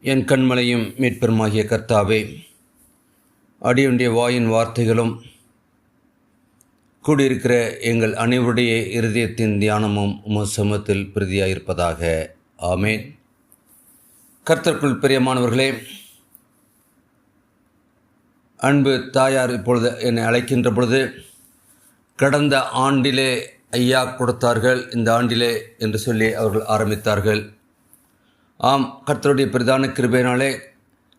என் கண்மலையும் மீட்பெருமாகிய கர்த்தாவே, அடியுடைய வாயின் வார்த்தைகளும் கூடியிருக்கிற எங்கள் அனைவருடைய இருதயத்தின் தியானமும் சமூகத்தில் பிரதியாயிருப்பதாக. ஆமேன். கர்த்தருக்குள் பிரியமானவர்களே, அன்பு தாயார் இப்பொழுது என்னை அழைக்கின்ற பொழுது, கடந்த ஆண்டிலே ஐயா கொடுத்தார்கள், இந்த ஆண்டிலே என்று சொல்லி அவர்கள் ஆரம்பித்தார்கள். ஆம், கர்த்தருடைய பிரதான கிருபையினாலே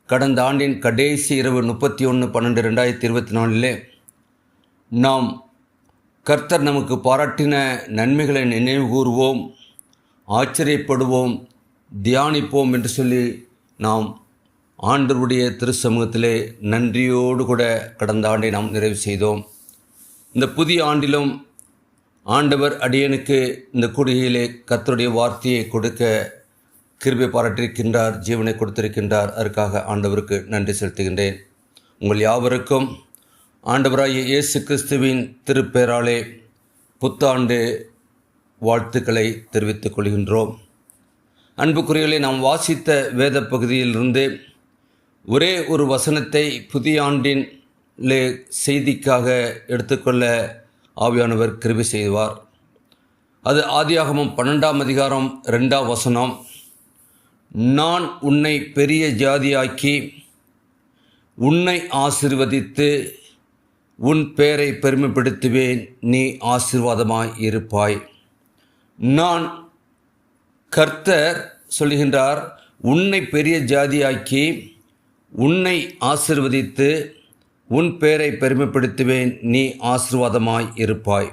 கடந்த ஆண்டின் கடைசி இரவு 31/12/2024 நாம் கர்த்தர் நமக்கு பாராட்டின நன்மைகளை நினைவு கூறுவோம், ஆச்சரியப்படுவோம், தியானிப்போம் என்று சொல்லி நாம் ஆண்டவருடைய திருச்சமூகத்திலே நன்றியோடு கூட கடந்த ஆண்டை நாம் நிறைவு செய்தோம். இந்த புதிய ஆண்டிலும் ஆண்டவர் அடியனுக்கு இந்த கூடுகையிலே கர்த்தருடைய வார்த்தையை கொடுக்க கிருபை பாராட்டியிருக்கின்றார், ஜீவனை கொடுத்திருக்கின்றார். அதற்காக ஆண்டவருக்கு நன்றி செலுத்துகின்றேன். உங்கள் யாவருக்கும் ஆண்டவராகிய இயேசு கிறிஸ்துவின் திருப்பெயராலே புத்தாண்டு வாழ்த்துக்களை தெரிவித்துக் கொள்கின்றோம். அன்புக்குரியவர்களே, நாம் வாசித்த வேத பகுதியிலிருந்து ஒரே ஒரு வசனத்தை புதிய ஆண்டின் செய்திக்காக எடுத்துக்கொள்ள ஆவியானவர் கிருபை செய்வார். அது ஆதியாகமம் 12:2 நான் உன்னை பெரிய ஜாதியாக்கி உன்னை ஆசீர்வதித்து உன் பெயரை பெருமைப்படுத்துவேன், நீ ஆசீர்வாதமாய் இருப்பாய். நான் கர்த்தர் சொல்கின்றார், உன்னை பெரிய ஜாதியாக்கி உன்னை ஆசீர்வதித்து உன் பெயரை பெருமைப்படுத்துவேன், நீ ஆசீர்வாதமாய் இருப்பாய்.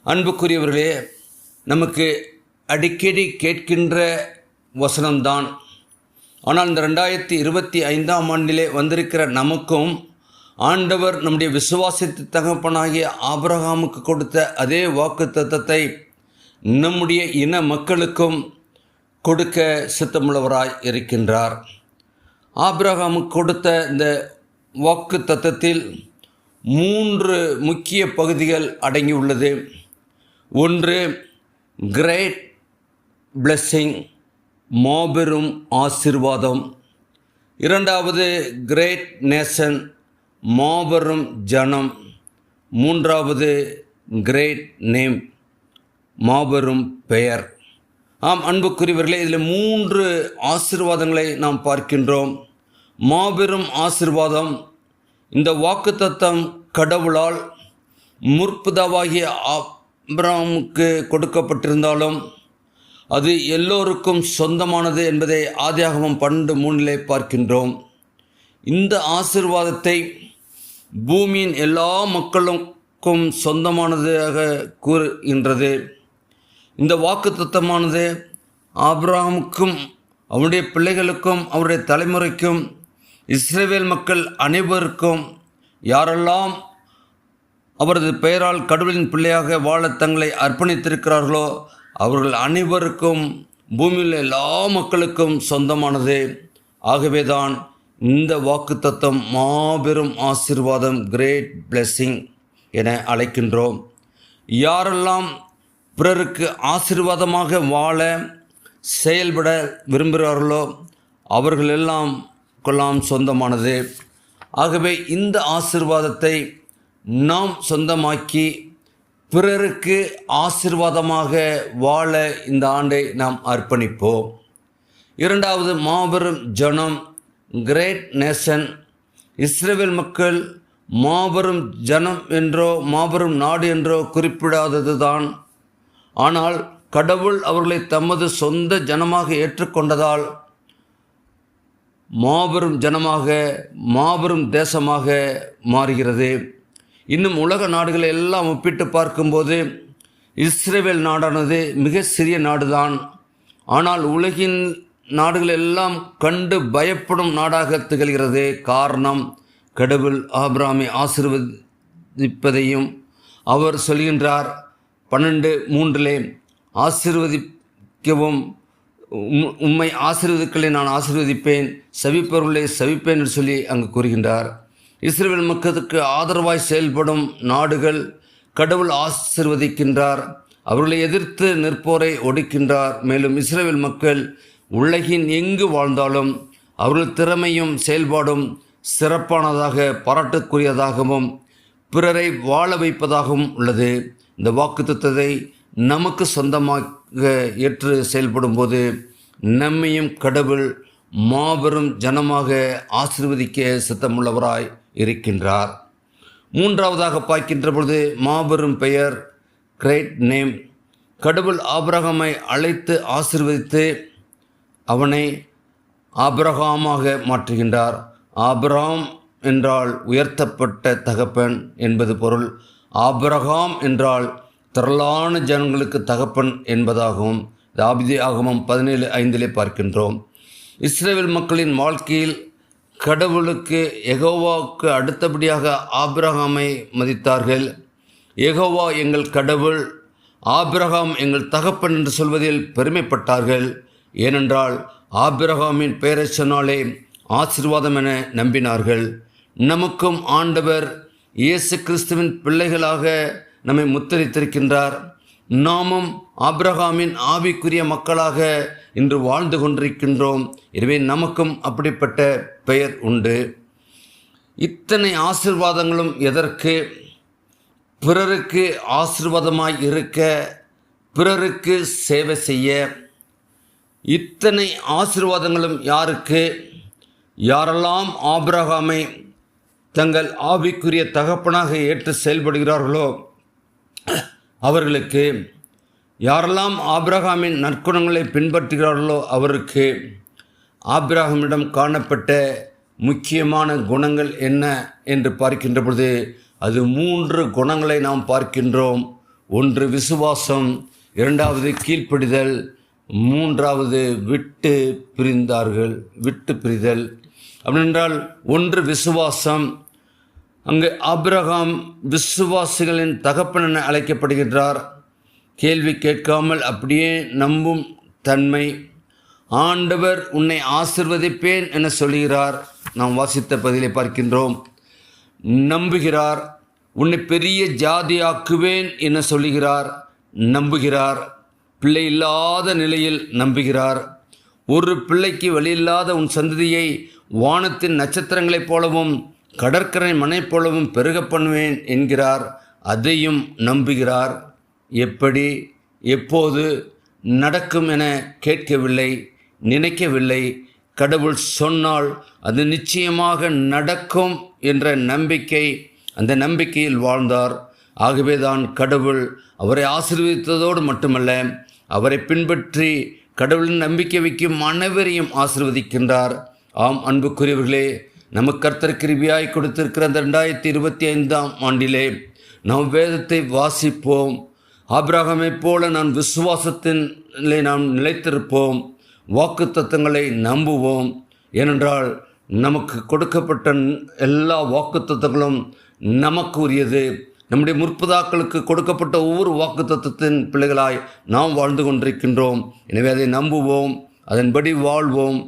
அன்புக்குரியவர்களே, நமக்கு அடிக்கடி கேட்கின்ற வசனம்தான். ஆனால் இந்த 2025 வந்திருக்கிற நமக்கும் ஆண்டவர் நம்முடைய விசுவாசத்து தகப்பனாகிய ஆபிரகாமுக்கு கொடுத்த அதே வாக்குத்தத்தத்தை நம்முடைய இன மக்களுக்கும் கொடுக்க சித்தமுள்ளவராய் இருக்கின்றார். ஆபிரகாமுக்கு கொடுத்த இந்த வாக்குத்தத்தத்தில் 3 முக்கிய பகுதிகள் அடங்கியுள்ளது. ஒன்று, கிரேட் பிளெஸ்ஸிங், மாபெரும் ஆசீர்வாதம். இரண்டாவது, கிரேட் நேஷன், மாபெரும் ஜனம். மூன்றாவது, கிரேட் நேம், மாபெரும் பெயர். ஆம் அன்புக்குரியவர்களே, இதில் 3 ஆசீர்வாதங்களை நாம் பார்க்கின்றோம். மாபெரும் ஆசீர்வாதம், இந்த வாக்குத்தத்தம் கடவுளால் முற்பிதாவாகிய ஆபிரகாமுக்கு கொடுக்கப்பட்டிருந்தாலும் அது எல்லோருக்கும் சொந்தமானது என்பதை ஆதியாகமம் 12:3 பார்க்கின்றோம். இந்த ஆசீர்வாதத்தை பூமியின் எல்லா மக்களுக்கும் சொந்தமானதாக கூறுகின்றது. இந்த வாக்குத்தத்தமானது ஆபிரகாமுக்கும் அவருடைய பிள்ளைகளுக்கும் அவருடைய தலைமுறைக்கும் இஸ்ரவேல் மக்கள் அனைவருக்கும், யாரெல்லாம் அவரது பெயரால் கடவுளின் பிள்ளையாக வாழ தங்களை அர்ப்பணித்திருக்கிறார்களோ அவர்கள் அனைவருக்கும், பூமியில் எல்லா மக்களுக்கும் சொந்தமானது. ஆகவேதான் இந்த வாக்குத்தத்தம் மாபெரும் ஆசீர்வாதம், கிரேட் பிளெஸ்ஸிங் என அழைக்கின்றோம். யாரெல்லாம் பிறருக்கு ஆசீர்வாதமாக வாழ செயல்பட விரும்புகிறார்களோ அவர்களெல்லாம் சொந்தமானது. ஆகவே இந்த ஆசீர்வாதத்தை நாம் சொந்தமாக்கி பிறருக்கு ஆசீர்வாதமாக வாழ இந்த ஆண்டை நாம் அர்ப்பணிப்போம். இரண்டாவது, மாபெரும் ஜனம், கிரேட் நேஷன். இஸ்ரவேல் மக்கள் மாபெரும் ஜனம் என்றோ மாபெரும் நாடு என்றோ குறிப்பிடாதது தான். ஆனால் கடவுள் அவர்களை தமது சொந்த ஜனமாக ஏற்றுக்கொண்டதால் மாபெரும் ஜனமாக, மாபெரும் தேசமாக மாறுகிறது. இன்னும் உலக நாடுகளை எல்லாம் ஒப்பிட்டு பார்க்கும்போது இஸ்ரவேல் நாடானது மிக சிறிய நாடுதான். ஆனால் உலகின் நாடுகள் எல்லாம் கண்டு பயப்படும் நாடாக திகழ்கிறது. காரணம், கடவுள் ஆபிரகாமை ஆசீர்வதிப்பதையும் அவர் சொல்கின்றார் 12:3 ஆசீர்வதிக்கவும், உம்மை ஆசீர்வதிக்களை நான் ஆசீர்வதிப்பேன், சபிப்பவர்களை சபிப்பேன் என்று சொல்லி அங்கு கூறுகின்றார். இஸ்ரவேல் மக்களுக்கு ஆதரவாய் செயல்படும் நாடுகள் கடவுள் ஆசீர்வதிக்கின்றார். அவர்களை எதிர்த்து நிற்போரை ஒடுக்கின்றார். மேலும் இஸ்ரவேல் மக்கள் உலகின் எங்கு வாழ்ந்தாலும் அவர்கள் திறமையும் செயல்பாடும் சிறப்பானதாக பாராட்டுக்குரியதாகவும் பிறரை வாழ வைப்பதாகவும் உள்ளது. இந்த வாக்குத்தத்தத்தை நமக்கு சொந்தமாக ஏற்று செயல்படும்போது நம்மையும் கடவுள் மாபெரும் ஜனமாக ஆசீர்வதிக்க சித்தமுள்ளவராய் இருக்கின்றார். மூன்றாவதாக பார்க்கின்ற பொழுது மாபெரும் பெயர், கிரேட் நேம். கடவுள் ஆபிரகாமை அழைத்து ஆசீர்வதித்து அவனை ஆபிரகாமாக மாற்றுகின்றார். ஆபிரகாம் என்றால் உயர்த்தப்பட்ட தகப்பன் என்பது பொருள். ஆபிரகாம் என்றால் திரளான ஜனங்களுக்கு தகப்பன் என்பதாகவும் ஆதியாகமம் 17:5 பார்க்கின்றோம். இஸ்ரவேல் மக்களின் வாழ்க்கையில் கடவுளுக்கு யெகோவாவுக்கு அடுத்தபடியாக ஆபிரகாமை மதித்தார்கள். யெகோவா எங்கள் கடவுள், ஆபிரகாம் எங்கள் தகப்பன் என்று சொல்வதில் பெருமைப்பட்டார்கள். ஏனென்றால் ஆபிரகாமின் பெயரை சொன்னாலே ஆசீர்வாதம் என நம்பினார்கள். நமக்கும் ஆண்டவர் இயேசு கிறிஸ்துவின் பிள்ளைகளாக நம்மை முத்திரித்திருக்கின்றார். நாமும் ஆபிரகாமின் ஆவிக்குரிய மக்களாக இன்று வாழ்ந்து கொண்டிருக்கின்றோம். எனவே நமக்கும் அப்படிப்பட்ட பெயர் உண்டு. இத்தனை ஆசீர்வாதங்களும் எதற்கு? பிறருக்கு ஆசீர்வாதமாய் இருக்க, பிறருக்கு சேவை செய்ய. இத்தனை ஆசீர்வாதங்களும் யாருக்கு? யாரெல்லாம் ஆபிரகாமை தங்கள் ஆவிக்குரிய தகப்பனாக ஏற்று செயல்படுகிறார்களோ அவர்களுக்கு. யாரெல்லாம் ஆபிரகாமின் நற்குணங்களை பின்பற்றுகிறார்களோ அவருக்கு. ஆபிரகாமிடம் காணப்பட்ட முக்கியமான குணங்கள் என்ன என்று பார்க்கின்ற பொழுது அது 3 குணங்களை நாம் பார்க்கின்றோம். ஒன்று விசுவாசம், இரண்டாவது கீழ்ப்படிதல், மூன்றாவது விட்டு பிரிதல். அப்படின்றால் ஒன்று விசுவாசம். அங்கு ஆபிரகாம் விசுவாசிகளின் தகப்பன் என அழைக்கப்படுகின்றார். கேள்வி கேட்காமல் அப்படியே நம்பும் தன்மை. ஆண்டவர் உன்னை ஆசீர்வதிப்பேன் என சொல்கிறார். நாம் வாசித்த பதிலை பார்க்கின்றோம். நம்புகிறார். உன்னை பெரிய ஜாதியாக்குவேன் என சொல்லுகிறார். நம்புகிறார். பிள்ளை இல்லாத நிலையில் நம்புகிறார். ஒரு பிள்ளைக்கு வழியில்லாத உன் சந்ததியை வானத்தின் நட்சத்திரங்களைப் போலவும் கடற்கரை மணை போலவும் பெருக பண்ணுவேன் என்கிறார். அதையும் நம்புகிறார். எப்படி, எப்போது நடக்கும் என கேட்கவில்லை, நினைக்கவில்லை. கடவுள் சொன்னால் அது நிச்சயமாக நடக்கும் என்ற நம்பிக்கை, அந்த நம்பிக்கையில் வாழ்ந்தார். ஆகவே தான் கடவுள் அவரை ஆசீர்வதித்ததோடு மட்டுமல்ல, அவரை பின்பற்றி கடவுளின் நம்பிக்கை வைக்கும் அனைவரையும் ஆசீர்வதிக்கின்றார். ஆம் அன்புக்குரியவர்களே, நமக்கு கர்த்தர் கிருபையாய் கொடுத்திருக்கிற அந்த 2025ஆம் ஆண்டிலே நாம் வேதத்தை வாசிப்போம். ஆபிரகாமைப் போல நான் விசுவாசத்திலே நாம் நிலைத்திருப்போம். வாக்குத்தத்தங்களை நம்புவோம். ஏனென்றால் நமக்கு கொடுக்கப்பட்ட எல்லா வாக்குத்தத்தங்களும் நமக்கு உரியது. நம்முடைய முற்பதாக்களுக்கு கொடுக்கப்பட்ட ஒவ்வொரு வாக்குத்தத்தத்தின் பிள்ளைகளாய் நாம் வாழ்ந்து கொண்டிருக்கின்றோம். எனவே அதை நம்புவோம், அதன்படி வாழ்வோம்.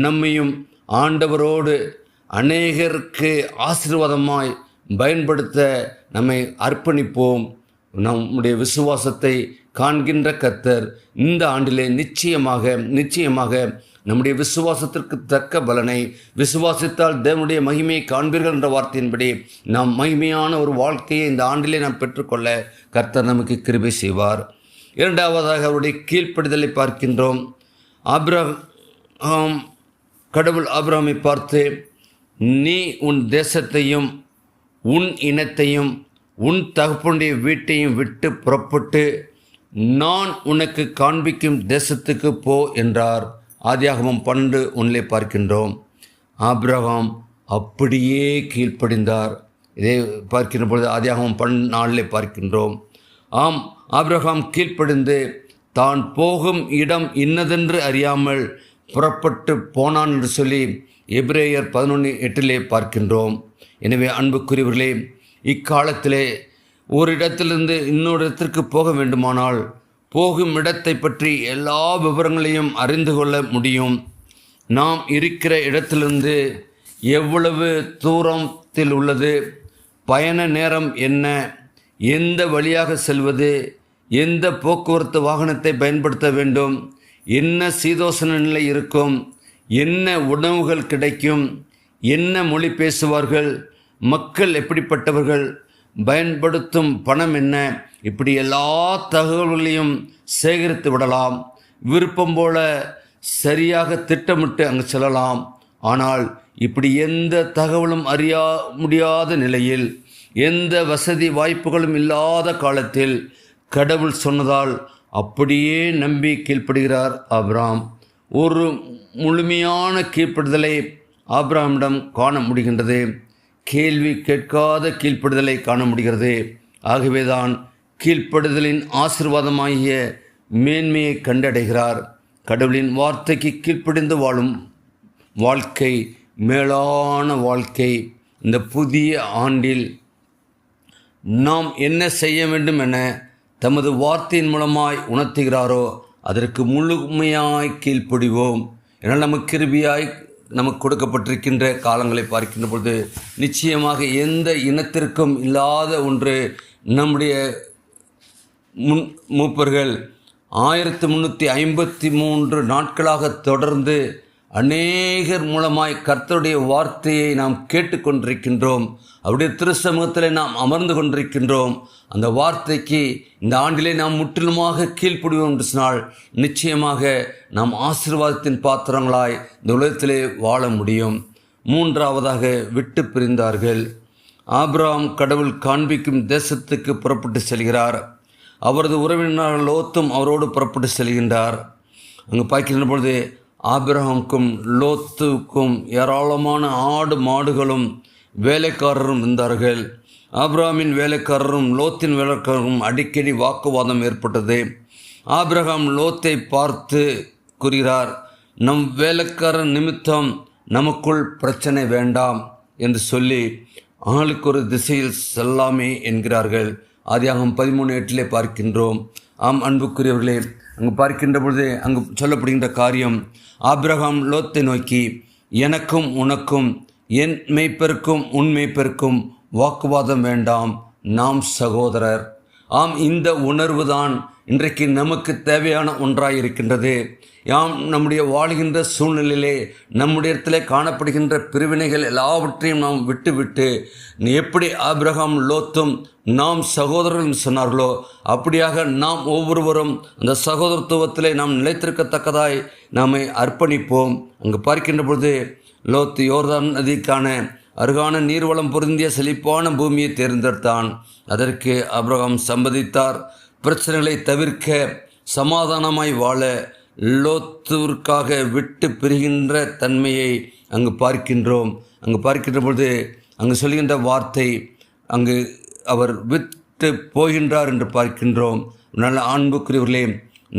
நம்மையும் ஆண்டவரோடு அநேகருக்கு ஆசீர்வாதமாய் பயன்படுத்த நம்மை அர்ப்பணிப்போம். நம்முடைய விசுவாசத்தை காண்கின்ற கர்த்தர் இந்த ஆண்டிலே நிச்சயமாக நம்முடைய விசுவாசத்திற்கு தக்க பலனை, விசுவாசித்தால் தேவனுடைய மகிமையை காண்பீர்கள் என்ற வார்த்தையின்படி நாம் மகிமையான ஒரு வாழ்க்கையை இந்த ஆண்டிலே நாம் பெற்றுக்கொள்ள கர்த்தர் நமக்கு கிருபை செய்வார். இரண்டாவதாக அவருடைய கீழ்ப்படிதலை பார்க்கின்றோம். கடவுள் ஆபிரகாமை பார்த்து, நீ உன் தேசத்தையும் உன் இனத்தையும் உன் தகப்பனுடைய வீட்டையும் விட்டு புறப்பட்டு நான் உனக்கு காண்பிக்கும் தேசத்துக்கு போ என்றார். ஆதியாகமம் 12:1 பார்க்கின்றோம். ஆபிரகாம் அப்படியே கீழ்ப்படிந்தார். இதை பார்க்கின்ற பொழுது ஆதியாகமம் 14 பார்க்கின்றோம். ஆம், ஆபிரகாம் கீழ்ப்படிந்து தான் போகும் இடம் இன்னதென்று அறியாமல் புறப்பட்டு போனான் என்று சொல்லி எபிரேயர் 11:8 பார்க்கின்றோம். எனவே அன்புக்குரியவர்களே, இக்காலத்திலே ஒரு இடத்திலிருந்து இன்னொரு இடத்திற்கு போக வேண்டுமானால் போகும் இடத்தை பற்றி எல்லா விவரங்களையும் அறிந்து கொள்ள முடியும். நாம் இருக்கிற இடத்திலிருந்து எவ்வளவு தூரத்தில் உள்ளது, பயண நேரம் என்ன, எந்த வழியாக செல்வது, எந்த போக்குவரத்து வாகனத்தை பயன்படுத்த வேண்டும், என்ன சீதோசன நிலை இருக்கும், என்ன உணவுகள் கிடைக்கும், என்ன மொழி பேசுவார்கள், மக்கள் எப்படிப்பட்டவர்கள், பயன்படுத்தும் பணம் என்ன, இப்படி எல்லா தகவல்களையும் சேகரித்து விடலாம். விருப்பம் போல சரியாக திட்டமிட்டு அங்கு செல்லலாம். ஆனால் இப்படி எந்த தகவலும் அறிய முடியாத நிலையில், எந்த வசதி வாய்ப்புகளும் இல்லாத காலத்தில் கடவுள் சொன்னதால் அப்படியே நம்பி கீழ்ப்படுகிறார் ஆபிரகாம். ஒரு முழுமையான கீழ்ப்படுதலை ஆபிரகாமிடம் காண முடிகின்றது. கேள்வி கேட்காத கீழ்ப்படுதலை காண முடிகிறது. ஆகவேதான் கீழ்ப்படுதலின் ஆசீர்வாதமாகிய மேன்மையை கண்டடைகிறார். கடவுளின் வார்த்தைக்கு கீழ்ப்படிந்து வாழும் வாழ்க்கை மேலான வாழ்க்கை. இந்த புதிய ஆண்டில் நாம் என்ன செய்ய வேண்டும் என தமது வார்த்தையின் மூலமாய் உணர்த்துகிறாரோ அதற்கு முழுமையாய் கீழ்ப்படிவோம். என்னால் நமக்கு கிருபையாய் நமக்கு கொடுக்கப்பட்டிருக்கின்ற காலங்களை பார்க்கின்ற பொழுது நிச்சயமாக எந்த இனத்திற்கும் இல்லாத ஒன்று நம்முடைய மூப்பர்கள் 1353 நாட்களாக தொடர்ந்து அநேகர் மூலமாய் கர்த்தருடைய வார்த்தையை நாம் கேட்டுக்கொண்டிருக்கின்றோம். அவருடைய திருச்சமூகத்தில் நாம் அமர்ந்து கொண்டிருக்கின்றோம். அந்த வார்த்தைக்கு இந்த ஆண்டிலே நாம் முற்றிலுமாக கீழ்ப்படிவோம் என்று சொன்னால் நிச்சயமாக நாம் ஆசீர்வாதத்தின் பாத்திரங்களாய் இந்த உலகத்திலே வாழ முடியும். மூன்றாவதாக விட்டு பிரிந்தார்கள். ஆபிரகாம் கடவுள் காண்பிக்கும் தேசத்துக்கு புறப்பட்டு செல்கிறார். அவரது உறவினர் லோத்தும் அவரோடு புறப்பட்டு செல்கின்றார். அங்கு பார்க்கின்ற பொழுது ஆபிரகாமுக்கும் லோத்துக்கும் ஏராளமான ஆடு மாடுகளும் வேலைக்காரரும் இருந்தார்கள். ஆபிரகாமின் வேலைக்காரரும் லோத்தின் வேலைக்காரரும் அடிக்கடி வாக்குவாதம் ஏற்பட்டது. ஆபிரகாம் லோத்தை பார்த்து கூறுகிறார், நம் வேலைக்காரன் நிமித்தம் நமக்குள் பிரச்சனை வேண்டாம் என்று சொல்லி ஆளுக்கு ஒரு திசையில் செல்லாமே என்கிறார்கள். ஆதியாகமம் 13:8 பார்க்கின்றோம். ஆம் அன்புக்குரியவர்களே, அங்கு பார்க்கின்ற பொழுது அங்கு சொல்லப்படுகின்ற காரியம், ஆபிரகாம் லோத்தை நோக்கி, எனக்கும் உனக்கும் என் மெய்ப்பெருக்கும் உன் மெய்ப்பெருக்கும் வாக்குவாதம் வேண்டாம், நாம் சகோதரர். ஆம், இந்த உணர்வு தான் இன்றைக்கு நமக்கு தேவையான ஒன்றாய் இருக்கின்றது. யாம் நம்முடைய வாழ்கின்ற சூழ்நிலையிலே நம்முடைய இடத்திலே காணப்படுகின்ற பிரிவினைகள் எல்லாவற்றையும் நாம் விட்டு எப்படி ஆபிரகாம் லோத்தும் நாம் சகோதரர்கள் சொன்னார்களோ அப்படியாக நாம் ஒவ்வொருவரும் அந்த சகோதரத்துவத்திலே நாம் நிலைத்திருக்கத்தக்கதாய் நாமை அர்ப்பணிப்போம். அங்கு பார்க்கின்ற பொழுது லோத்து யோர்தான் நதிக்கான அருகான நீர்வளம் பொருந்திய செழிப்பான பூமியை தேர்ந்தெடுத்தான். அதற்கு ஆபிரகாம் சம்மதித்தார். பிரச்சனைகளை தவிர்க்க சமாதானமாய் வாழ லோத்துவிற்காக விட்டு பிரிகின்ற தன்மையை அங்கு பார்க்கின்றோம். அங்கு பார்க்கின்ற பொழுது அங்கு சொல்கின்ற வார்த்தை, அங்கு அவர் விட்டு போகின்றார் என்று பார்க்கின்றோம். நல்ல அன்புக்குரியவர்களே,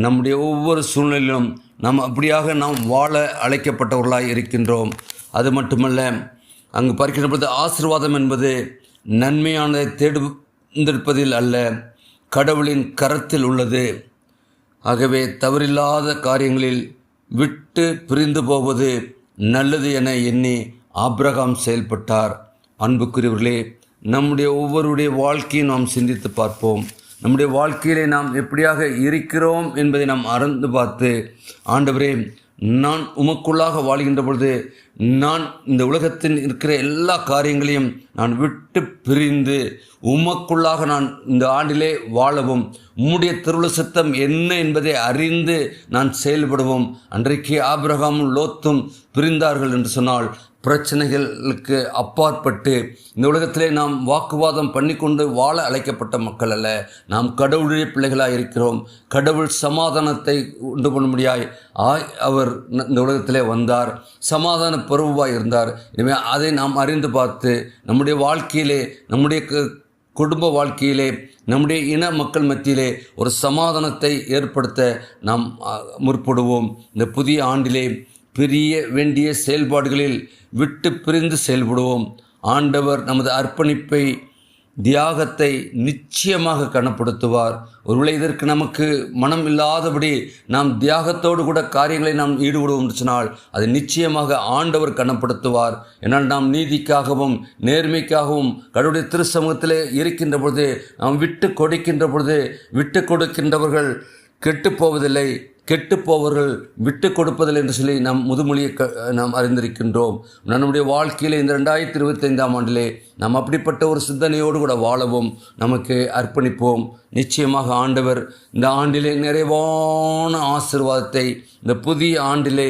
நம்முடைய ஒவ்வொரு சூழ்நிலையிலும் நாம் அப்படியாக நாம் வாழ அழைக்கப்பட்டவர்களாய் இருக்கின்றோம். அது மட்டுமல்ல, அங்கு பார்க்கின்ற பொழுது ஆசீர்வாதம் என்பது நன்மையானதை தேர்ந்தெடுப்பதில் அல்ல, கடவுளின் கரத்தில் உள்ளது. ஆகவே தவறில்லாத காரியங்களில் விட்டு பிரிந்து போவது நல்லது என எண்ணி ஆபிரகாம் செயல்பட்டார். அன்புக்குரியவர்களே, நம்முடைய ஒவ்வொருடைய வாழ்க்கையும் நாம் சிந்தித்து பார்ப்போம். நம்முடைய வாழ்க்கையிலே நாம் எப்படியாக இருக்கிறோம் என்பதை நாம் அறிந்து பார்த்து, ஆண்டவரே, நான் உமக்குள்ளாக வாழ்கின்ற பொழுது நான் இந்த உலகத்தில் இருக்கிற எல்லா காரியங்களையும் நான் விட்டு பிரிந்து உமக்குள்ளாக நான் இந்த ஆண்டிலே வாழவும், உம்முடைய திருவுள சித்தம் என்ன என்பதை அறிந்து நான் செயல்படுவோம். அன்றைக்கு ஆபிரகாமும் லோத்தும் பிரிந்தார்கள் என்று சொன்னால் பிரச்சனைகளுக்கு அப்பாற்பட்டு இந்த உலகத்திலே நாம் வாக்குவாதம் பண்ணிக்கொண்டு வாழ அழைக்கப்பட்ட மக்கள் அல்ல. நாம் கடவுளுடைய பிள்ளைகளாக இருக்கிறோம். கடவுள் சமாதானத்தை உண்டு பண்ணும்படியாய் அவர் இந்த உலகத்திலே வந்தார். சமாதான பருவாய் இருந்தார். எனவே அதை நாம் அறிந்து பார்த்து நம்முடைய வாழ்க்கையிலே, நம்முடைய குடும்ப வாழ்க்கையிலே, நம்முடைய இன மக்கள் மத்தியிலே ஒரு சமாதானத்தை ஏற்படுத்த நாம் முற்படுவோம். இந்த புதிய ஆண்டிலே பிரிய வேண்டிய செயல்பாடுகளில் விட்டு பிரிந்து செயல்படுவோம். ஆண்டவர் நமது அர்ப்பணிப்பை, தியாகத்தை நிச்சயமாக கனப்படுத்துவார். ஒருவேளை இதற்கு நமக்கு மனம் இல்லாதபடி நாம் தியாகத்தோடு கூட காரியங்களை நாம் ஈடுபடுவோம் சொன்னால் அதை நிச்சயமாக ஆண்டவர் கனப்படுத்துவார். ஏன்னால் நாம் நீதிக்காகவும் நேர்மைக்காகவும் கடவுளுடைய திருச்சமூகத்திலே இருக்கின்ற பொழுது, நாம் விட்டு கொடுக்கின்ற பொழுது, விட்டு கொடுக்கின்றவர்கள் கெட்டுப்போவதில்லை, கெட்டுப்போவர்கள் விட்டு கொடுப்பதில்லை என்று சொல்லி நாம் முதுமொழியை நாம் அறிந்திருக்கின்றோம். நம்முடைய வாழ்க்கையில் இந்த 2025ஆம் ஆண்டிலே நாம் அப்படிப்பட்ட ஒரு சிந்தனையோடு கூட வாழவும் நமக்கு அர்ப்பணிப்போம். நிச்சயமாக ஆண்டவர் இந்த ஆண்டிலே நிறைவான ஆசீர்வாதத்தை இந்த புதிய ஆண்டிலே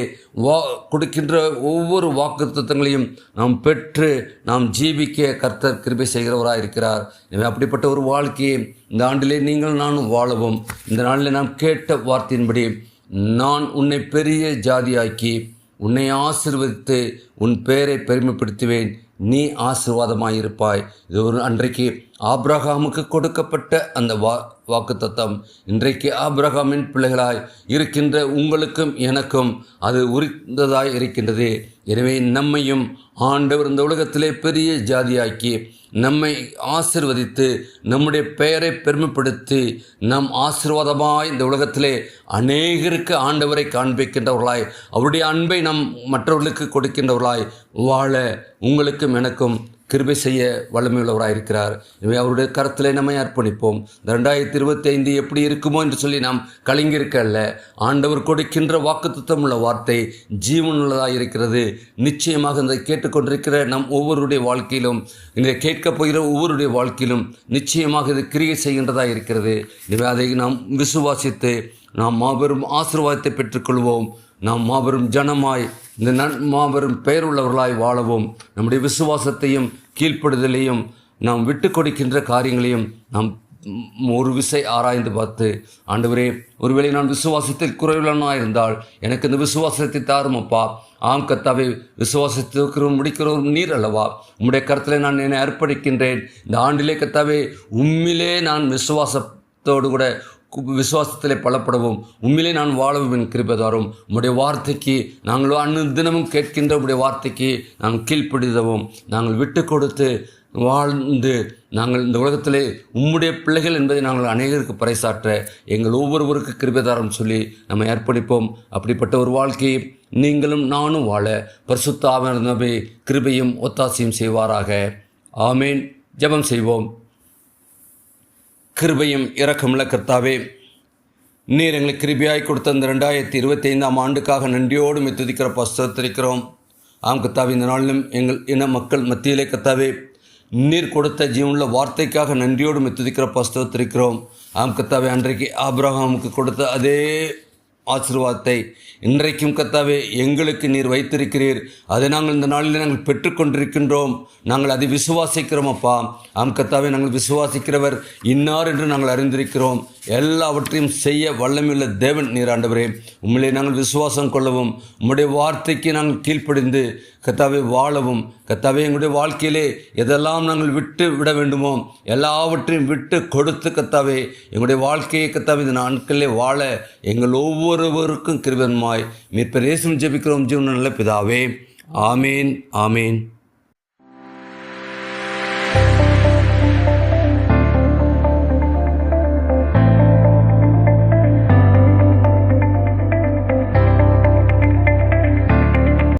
கொடுக்கின்ற ஒவ்வொரு வாக்குத்தத்தங்களையும் நாம் பெற்று நாம் ஜீவிக்க கர்த்தர் கிருபை செய்கிறவராக இருக்கிறார். எனவே அப்படிப்பட்ட ஒரு வாழ்க்கையை இந்த ஆண்டிலே நீங்கள் நானும் வாழவும், இந்த நாளில் நாம் கேட்ட வார்த்தையின்படி நான் உன்னை பெரிய ஜாதியாக்கி உன்னை ஆசீர்வதித்து உன் பெயரை பெருமைப்படுத்துவேன், நீ ஆசீர்வாதமாயிருப்பாய். இது ஒரு அன்றைக்கு ஆபிரகாமுக்கு கொடுக்கப்பட்ட அந்த வாக்குத்தத்தம் இன்றைக்கு ஆபிரகாமின் பிள்ளைகளாய் இருக்கின்ற உங்களுக்கும் எனக்கும் அது உரித்ததாய் இருக்கின்றது. எனவே நம்மையும் ஆண்டவர் இந்த உலகத்திலே பெரிய ஜாதியாக்கி நம்மை ஆசீர்வதித்து நம்முடைய பெயரை பெருமைப்படுத்தி நம் ஆசீர்வாதமாய் இந்த உலகத்திலே அநேகருக்கு ஆண்டவரை காண்பிக்கின்றவர்களாய் அவருடைய அன்பை நம் மற்றவர்களுக்கு கொடுக்கின்றவர்களாய் வாழ உங்களுக்கும் எனக்கும் கிருபை செய்ய வல்லமையுள்ளவராக இருக்கிறார். எனவே அவருடைய கருத்திலே நம்மை அர்ப்பணிப்போம். 2025 எப்படி இருக்குமோ என்று சொல்லி நாம் கலங்கியிருக்க அல்ல, ஆண்டவர் கொடுக்கின்ற வாக்குத்தத்தம் உள்ள வார்த்தை ஜீவனுள்ளதாக இருக்கிறது. நிச்சயமாக இந்த கேட்டுக்கொண்டிருக்கிற நம் ஒவ்வொருடைய வாழ்க்கையிலும், இந்த கேட்கப் போகிற ஒவ்வொருடைய வாழ்க்கையிலும் நிச்சயமாக இது கிரியை செய்கின்றதாக இருக்கிறது. எனவே அதை நாம் விசுவாசித்து நாம் மாபெரும் ஆசீர்வாதத்தை பெற்றுக்கொள்வோம். நாம் மாபெரும் ஜனமாய் இந்த மாபெரும் பெயர் உள்ளவர்களாய் வாழவும், நம்முடைய விசுவாசத்தையும் கீழ்ப்படுதலையும் நாம் விட்டு கொடுக்கின்ற காரியங்களையும் நாம் ஒரு விசை ஆராய்ந்து பார்த்து, ஆண்டவரே, ஒருவேளை நான் விசுவாசத்தில் குறைவுள்ளவனாக இருந்தால் எனக்கு இந்த விசுவாசத்தை தாரும் அப்பா. ஆம் கர்த்தாவே, விசுவாசத்திற்கிறோம் முடிக்கிறோம் நீர் அல்லவா. உம்முடைய கருத்தில் நான் என்னை அர்ப்பணிக்கின்றேன். இந்த ஆண்டிலே கர்த்தாவே உம்மிலே நான் விசுவாசத்தோடு கூட விசுவாசத்திலே பலப்படவும் உண்மையிலே நான் வாழவும் என் கிருபை தாரும். உம்முடைய வார்த்தைக்கு நாங்கள் அனுதினமும் கேட்கின்ற உம்முடைய வார்த்தைக்கு நாங்கள் கீழ்ப்படிதவும், நாங்கள் விட்டு கொடுத்து வாழ்ந்து நாங்கள் இந்த உலகத்திலே உம்முடைய பிள்ளைகள் என்பதை நாங்கள் அநேகருக்கு பறைசாற்ற எங்கள் ஒவ்வொருவருக்கு கிருபை தாரும் சொல்லி நம்மை அர்ப்பணிப்போம். அப்படிப்பட்ட ஒரு வாழ்க்கையை நீங்களும் நானும் வாழ பரிசுத்த ஆவியானவர் கிருபையும் ஒத்தாசையும் செய்வாராக. ஆமேன். ஜெபம் செய்வோம். கிருபையும் இரக்கமுள்ள கர்த்தாவே, நீர் எங்களுக்கு கிருபையாய் கொடுத்த இந்த 2025ஆம் ஆண்டுக்காக நன்றியோடு துதிக்கிற பஸ்தரிக்கிறோம். ஆம் கர்த்தாவே, இந்த நாளிலும் எங்கள் இன மக்கள் மத்தியிலே கர்த்தாவே நீர் கொடுத்த ஜீவனுள்ள வார்த்தைக்காக நன்றியோடு துதிக்கிற பஸ்தரிக்கிறோம். ஆம் கர்த்தாவே, அன்றைக்கு ஆபிரகாமுக்கு கொடுத்த அதே ஆசீர்வாதத்தை இன்றைக்கும் கர்த்தாவே எங்களுக்கு நீர் வைத்திருக்கிறீர். அதை நாங்கள் இந்த நாளில் நாங்கள் பெற்றுக்கொண்டிருக்கின்றோம். நாங்கள் அதை விசுவாசிக்கிறோம் அப்பா. ஆம் கர்த்தாவே, நாங்கள் விசுவாசிக்கிறவர் இன்னார் என்று நாங்கள் அறிந்திருக்கிறோம். எல்லாவற்றையும் செய்ய வல்லமையுள்ள தேவன் நீர் ஆண்டவரே. உம்மிலே நாங்கள் விசுவாசம் கொள்ளவும், உம்முடைய வார்த்தைக்கு நாங்கள் கீழ்ப்படிந்து கர்த்தாவே வாழவும், கர்த்தாவே எங்களுடைய வாழ்க்கையிலே எதெல்லாம் நாங்கள் விட்டு விட வேண்டுமோ எல்லாவற்றையும் விட்டு கொடுத்து கர்த்தாவே எங்களுடைய வாழ்க்கையை கர்த்தாவே இந்த நாட்களிலே வாழ எங்கள் ஒவ்வொருவருக்கும் கிருபையாய் மீட்பர் இயேசுவின் ஜெபிக்கிறோம் ஜீவனுள்ள பிதாவே. ஆமேன். ஆமேன்.